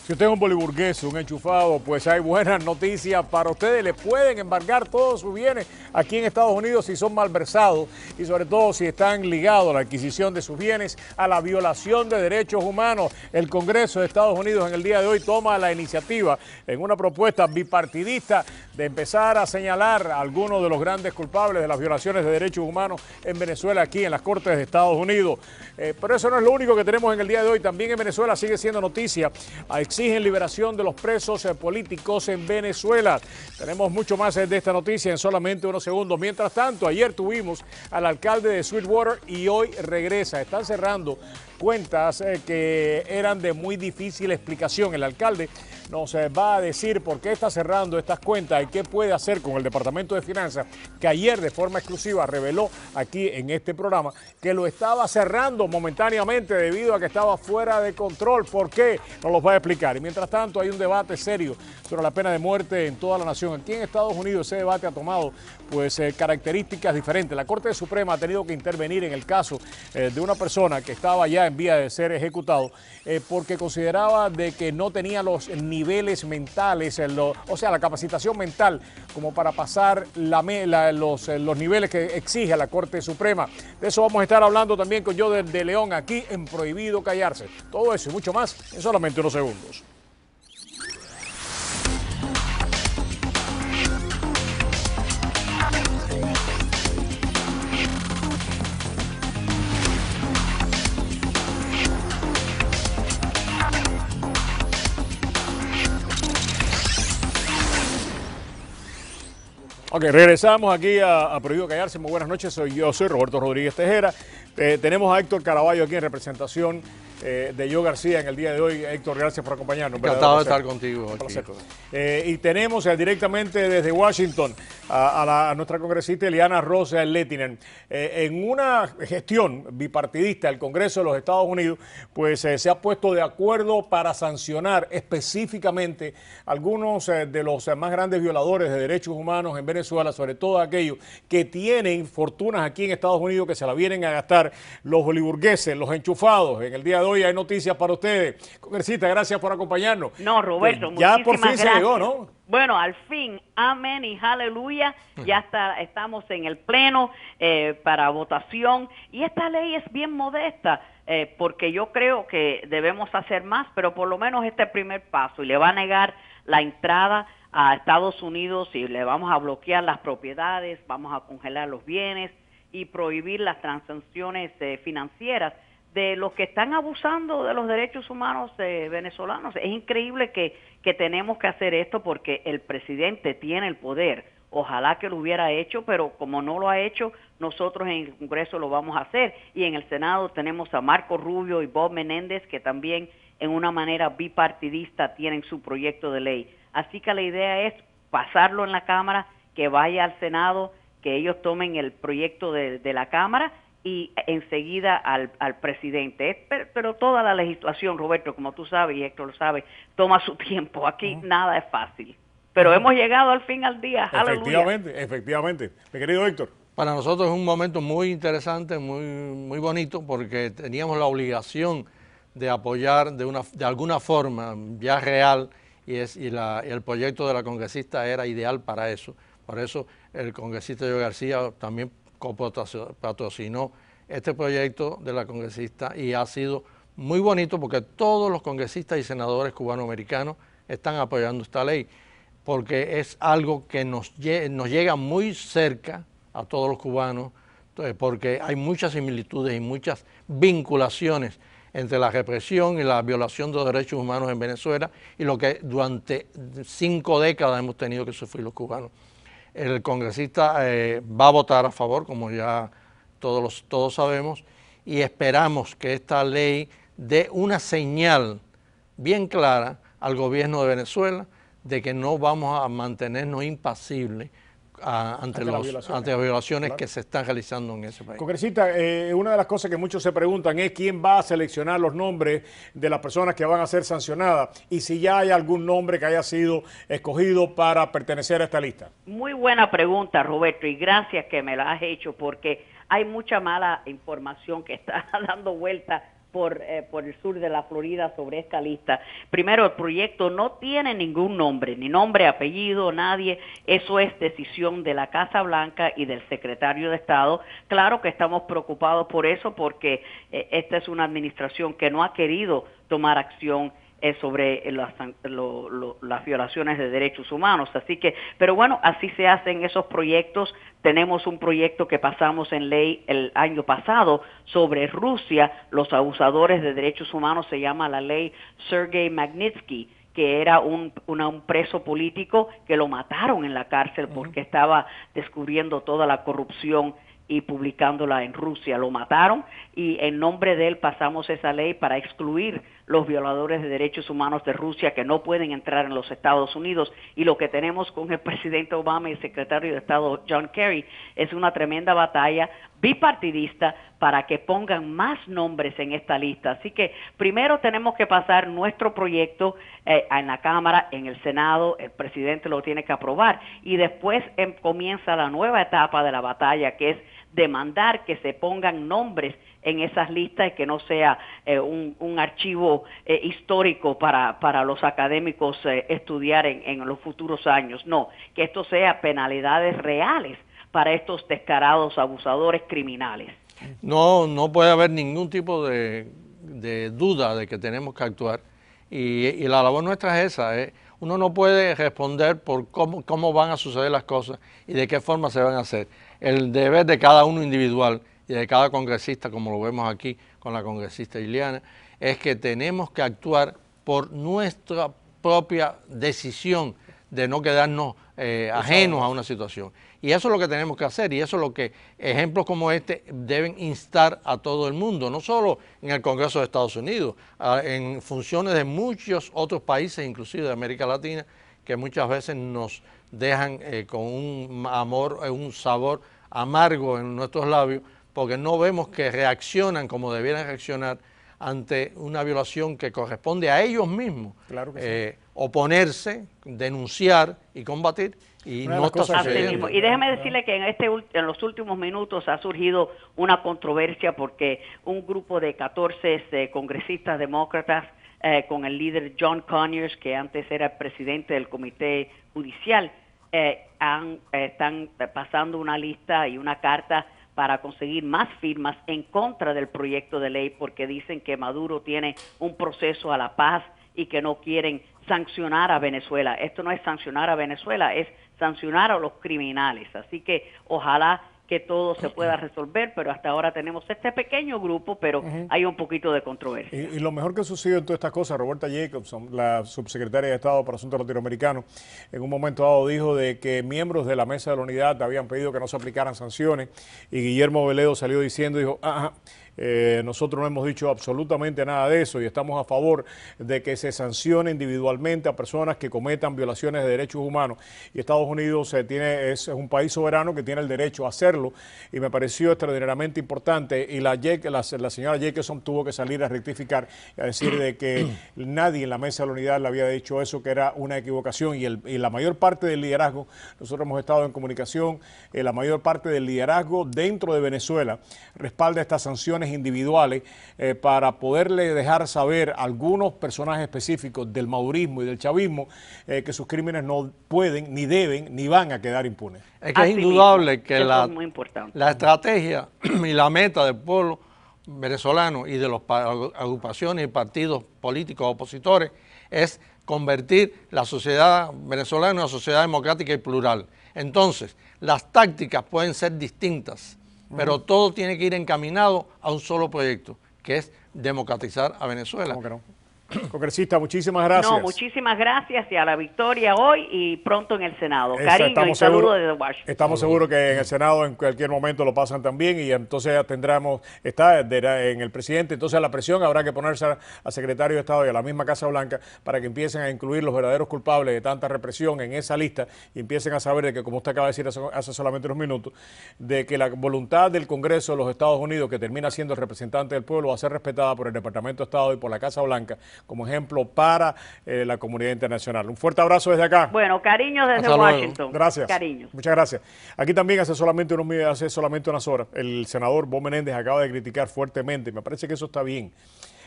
Si usted es un boliburgués, un enchufado, pues hay buenas noticias para ustedes. Le pueden embargar todos sus bienes aquí en Estados Unidos si son malversados y sobre todo si están ligados a la adquisición de sus bienes a la violación de derechos humanos. El Congreso de Estados Unidos en el día de hoy toma la iniciativa en una propuesta bipartidista de empezar a señalar a algunos de los grandes culpables de las violaciones de derechos humanos en Venezuela aquí en las Cortes de Estados Unidos. Pero eso no es lo único que tenemos en el día de hoy. También en Venezuela sigue siendo noticia. Exigen liberación de los presos políticos en Venezuela. Tenemos mucho más de esta noticia en solamente unos segundos. Mientras tanto, ayer tuvimos al alcalde de Sweetwater y hoy regresa. Están cerrando cuentas que eran de muy difícil explicación. El alcalde nos va a decir por qué está cerrando estas cuentas y qué puede hacer con el Departamento de Finanzas, que ayer de forma exclusiva reveló aquí en este programa que lo estaba cerrando momentáneamente debido a que estaba fuera de control. ¿Por qué? Nos los va a explicar. Y mientras tanto hay un debate serio sobre la pena de muerte en toda la nación. Aquí en Estados Unidos ese debate ha tomado características diferentes. La Corte Suprema ha tenido que intervenir en el caso de una persona que estaba ya en vía de ser ejecutado porque consideraba de que no tenía los niveles mentales, o sea, la capacitación mental como para pasar los niveles que exige la Corte Suprema. De eso vamos a estar hablando también con Yo de León aquí en Prohibido Callarse. Todo eso y mucho más en solamente unos segundos. Ok, regresamos aquí a Prohibido Callarse. Muy buenas noches, soy Roberto Rodríguez Tejera. Tenemos a Héctor Caraballo aquí en representación de Yo García en el día de hoy. Héctor, gracias por acompañarnos. Encantado de estar contigo aquí. Y tenemos directamente desde Washington a nuestra congresista Eliana Rosa Lehtinen. En una gestión bipartidista del Congreso de los Estados Unidos, pues se ha puesto de acuerdo para sancionar específicamente algunos de los más grandes violadores de derechos humanos en Venezuela, sobre todo aquellos que tienen fortunas aquí en Estados Unidos que se la vienen a gastar, los boliburgueses, los enchufados. En el día de hoy hay noticias para ustedes. Congresista, gracias por acompañarnos. No, Roberto, ya por fin gracias. se llegó, ¿no? Bueno, al fin, amén y aleluya, ya estamos en el pleno para votación y esta ley es bien modesta porque yo creo que debemos hacer más, pero por lo menos este primer paso y le va a negar la entrada a Estados Unidos y le vamos a bloquear las propiedades, vamos a congelar los bienes y prohibir las transacciones financieras de los que están abusando de los derechos humanos venezolanos. Es increíble que tenemos que hacer esto porque el presidente tiene el poder. Ojalá que lo hubiera hecho, pero como no lo ha hecho, nosotros en el Congreso lo vamos a hacer. Y en el Senado tenemos a Marco Rubio y Bob Menéndez, que también en una manera bipartidista tienen su proyecto de ley. Así que la idea es pasarlo en la Cámara, que vaya al Senado, que ellos tomen el proyecto de la Cámara y enseguida al presidente. Pero toda la legislación, Roberto, como tú sabes y Héctor lo sabe, toma su tiempo. Aquí nada es fácil. Pero hemos llegado al fin al día. Efectivamente. Mi querido Héctor. Para nosotros es un momento muy interesante, muy bonito, porque teníamos la obligación de apoyar de alguna forma ya real y el proyecto de la congresista era ideal para eso. Por eso el congresista Yo García también patrocinó este proyecto de la congresista y ha sido muy bonito porque todos los congresistas y senadores cubanoamericanos están apoyando esta ley porque es algo que nos llega muy cerca a todos los cubanos porque hay muchas similitudes y muchas vinculaciones entre la represión y la violación de los derechos humanos en Venezuela y lo que durante 5 décadas hemos tenido que sufrir los cubanos. El congresista va a votar a favor, como ya todos sabemos, y esperamos que esta ley dé una señal bien clara al gobierno de Venezuela de que no vamos a mantenernos impasibles ante las violaciones que se están realizando en ese país. Congresista, una de las cosas que muchos se preguntan es quién va a seleccionar los nombres de las personas que van a ser sancionadas y si ya hay algún nombre que haya sido escogido para pertenecer a esta lista. Muy buena pregunta, Roberto, y gracias que me la has hecho porque hay mucha mala información que está dando vuelta por el sur de la Florida sobre esta lista. Primero, el proyecto no tiene ningún nombre, ni nombre, apellido, nadie. Eso es decisión de la Casa Blanca y del secretario de Estado. Claro que estamos preocupados por eso porque esta es una administración que no ha querido tomar acción sobre las violaciones de derechos humanos. Así que, pero bueno, así se hacen esos proyectos. Tenemos un proyecto que pasamos en ley el año pasado sobre Rusia, los abusadores de derechos humanos, se llama la ley Sergei Magnitsky, que era un preso político que lo mataron en la cárcel porque estaba descubriendo toda la corrupción y publicándola en Rusia. Lo mataron y en nombre de él pasamos esa ley para excluir los violadores de derechos humanos de Rusia que no pueden entrar en los Estados Unidos. Y lo que tenemos con el presidente Obama y el secretario de Estado John Kerry es una tremenda batalla bipartidista para que pongan más nombres en esta lista. Así que primero tenemos que pasar nuestro proyecto en la Cámara, en el Senado, el presidente lo tiene que aprobar y después comienza la nueva etapa de la batalla, que es demandar que se pongan nombres en esas listas y que no sea un archivo histórico para los académicos estudiar en los futuros años. No, que esto sea penalidades reales para estos descarados abusadores criminales. No puede haber ningún tipo de duda de que tenemos que actuar y la labor nuestra es esa. Uno no puede responder por cómo van a suceder las cosas y de qué forma se van a hacer. El deber de cada uno individual y de cada congresista, como lo vemos aquí con la congresista Ileana, es que tenemos que actuar por nuestra propia decisión de no quedarnos ajenos a una situación. Y eso es lo que tenemos que hacer y eso es lo que ejemplos como este deben instar a todo el mundo, no solo en el Congreso de Estados Unidos, en funciones de muchos otros países, inclusive de América Latina, que muchas veces nos dejan con un sabor amargo en nuestros labios, porque no vemos que reaccionan como debieran reaccionar ante una violación que corresponde a ellos mismos. Claro que sí. Oponerse, denunciar y combatir, y no está sucediendo. Y déjeme decirle que en los últimos minutos ha surgido una controversia porque un grupo de 14 congresistas demócratas con el líder John Conyers, que antes era el presidente del Comité Judicial, están pasando una lista y una carta para conseguir más firmas en contra del proyecto de ley porque dicen que Maduro tiene un proceso a la paz y que no quieren sancionar a Venezuela. Esto no es sancionar a Venezuela, es sancionar a los criminales. Así que ojalá que todo se pueda resolver, pero hasta ahora tenemos este pequeño grupo, pero hay un poquito de controversia. Y lo mejor que sucedió en todas estas cosas, Roberta Jacobson, la subsecretaria de Estado para Asuntos Latinoamericanos, en un momento dado dijo de que miembros de la Mesa de la Unidad habían pedido que no se aplicaran sanciones y Guillermo Veledo salió diciendo, dijo, nosotros no hemos dicho absolutamente nada de eso y estamos a favor de que se sancione individualmente a personas que cometan violaciones de derechos humanos y Estados Unidos es un país soberano que tiene el derecho a hacerlo y me pareció extraordinariamente importante y la señora Jacobson tuvo que salir a rectificar y a decir de que nadie en la Mesa de la Unidad le había dicho eso, que era una equivocación y la mayor parte del liderazgo, nosotros hemos estado en comunicación, la mayor parte del liderazgo dentro de Venezuela respalda estas sanciones individuales para poderle dejar saber a algunos personajes específicos del madurismo y del chavismo que sus crímenes no pueden, ni deben, ni van a quedar impunes. Es que es indudable que la estrategia y la meta del pueblo venezolano y de las agrupaciones y partidos políticos opositores es convertir la sociedad venezolana en una sociedad democrática y plural. Entonces, las tácticas pueden ser distintas, pero todo tiene que ir encaminado a un solo proyecto, que es democratizar a Venezuela. ¿Cómo que no? Congresista, muchísimas gracias. No, muchísimas gracias y a la victoria hoy y pronto en el Senado. Cariño y saludos desde Washington. Estamos seguros que en el Senado en cualquier momento lo pasan también y entonces tendremos, está en el presidente, entonces la presión habrá que ponerse al secretario de Estado y a la misma Casa Blanca para que empiecen a incluir los verdaderos culpables de tanta represión en esa lista y empiecen a saber de que, como usted acaba de decir hace solamente unos minutos, de que la voluntad del Congreso de los Estados Unidos, que termina siendo el representante del pueblo, va a ser respetada por el Departamento de Estado y por la Casa Blanca, como ejemplo para la comunidad internacional. Un fuerte abrazo desde acá. Bueno, cariños desde Hasta luego. Washington. Gracias. Cariños. Muchas gracias. Aquí también hace solamente unas horas, el senador Bob Menéndez acaba de criticar fuertemente, me parece que eso está bien,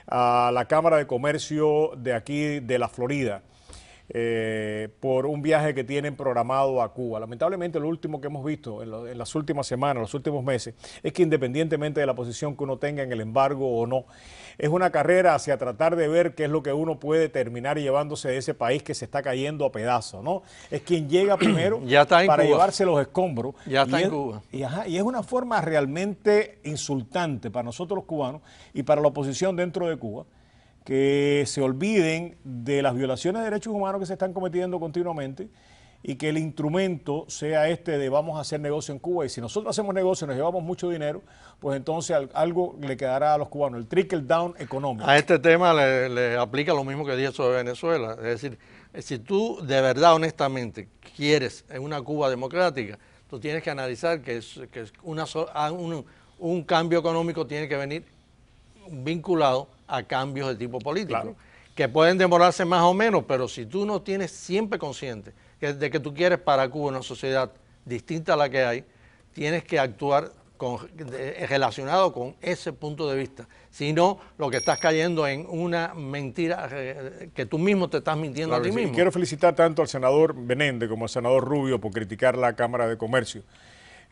a la Cámara de Comercio de aquí de la Florida, por un viaje que tienen programado a Cuba. Lamentablemente lo último que hemos visto en las últimas semanas, los últimos meses, es que independientemente de la posición que uno tenga en el embargo o no, es una carrera hacia tratar de ver qué es lo que uno puede terminar llevándose de ese país que se está cayendo a pedazos, ¿no? Es quien llega primero para llevarse los escombros. Ya está en Cuba. Y es una forma realmente insultante para nosotros los cubanos y para la oposición dentro de Cuba, que se olviden de las violaciones de derechos humanos que se están cometiendo continuamente y que el instrumento sea este de vamos a hacer negocio en Cuba, y si nosotros hacemos negocio y nos llevamos mucho dinero, pues entonces algo le quedará a los cubanos, el trickle down económico. A este tema le aplica lo mismo que dije sobre Venezuela, es decir, si tú de verdad, honestamente, quieres en una Cuba democrática, tú tienes que analizar que un cambio económico tiene que venir vinculado a cambios de tipo político, claro, que pueden demorarse más o menos, pero si tú no tienes siempre consciente de que tú quieres para Cuba una sociedad distinta a la que hay, tienes que actuar relacionado con ese punto de vista. Si no, lo que estás cayendo en una mentira que tú mismo te estás mintiendo, claro, a ti mismo. Quiero felicitar tanto al senador Menéndez como al senador Rubio por criticar la Cámara de Comercio.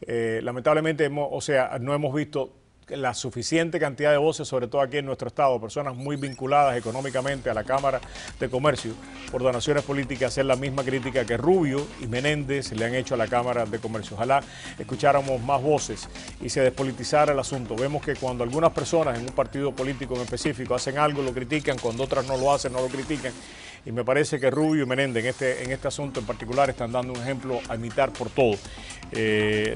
Lamentablemente, no hemos visto la suficiente cantidad de voces, sobre todo aquí en nuestro estado, personas muy vinculadas económicamente a la Cámara de Comercio por donaciones políticas, hacer la misma crítica que Rubio y Menéndez le han hecho a la Cámara de Comercio. Ojalá escucháramos más voces y se despolitizara el asunto. Vemos que cuando algunas personas en un partido político en específico hacen algo, lo critican, cuando otras no lo hacen, no lo critican. Y me parece que Rubio y Menéndez en este asunto en particular están dando un ejemplo a imitar por todo.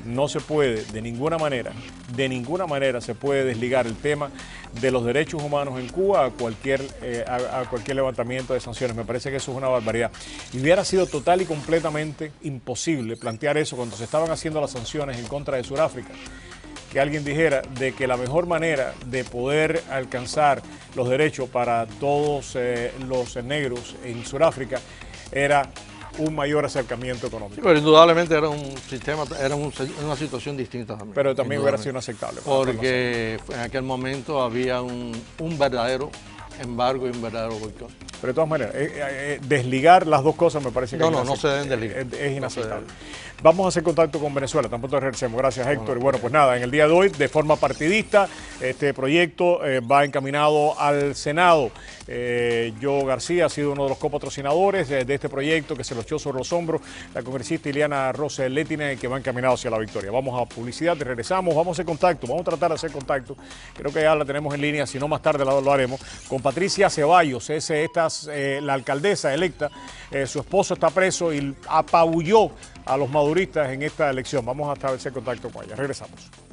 No se puede de ninguna manera se puede desligar el tema de los derechos humanos en Cuba a cualquier levantamiento de sanciones. Me parece que eso es una barbaridad. Y hubiera sido total y completamente imposible plantear eso cuando se estaban haciendo las sanciones en contra de Sudáfrica, que alguien dijera de que la mejor manera de poder alcanzar los derechos para todos los negros en Sudáfrica era un mayor acercamiento económico. Sí, pero indudablemente era un sistema, era una situación distinta también. Pero también hubiera sido inaceptable. Porque en aquel momento había un verdadero embargo y un verdadero boicot. Pero de todas maneras, desligar las dos cosas me parece que no se deben desligar. Es inaceptable. Vamos a hacer contacto con Venezuela, tampoco regresemos. Gracias, Héctor. Y bueno, pues nada, en el día de hoy, de forma partidista, este proyecto va encaminado al Senado. Joe García ha sido uno de los copatrocinadores de este proyecto que se lo echó sobre los hombros la congresista Ileana Rosel Lettinen, que va encaminado hacia la victoria. Vamos a publicidad y regresamos, vamos a hacer contacto, vamos a tratar de hacer contacto. Creo que ya la tenemos en línea, si no más tarde lo haremos, con Patricia Ceballos, la alcaldesa electa. Su esposo está preso y apabulló a los maduristas en esta elección. Vamos a establecer contacto con ella. Regresamos.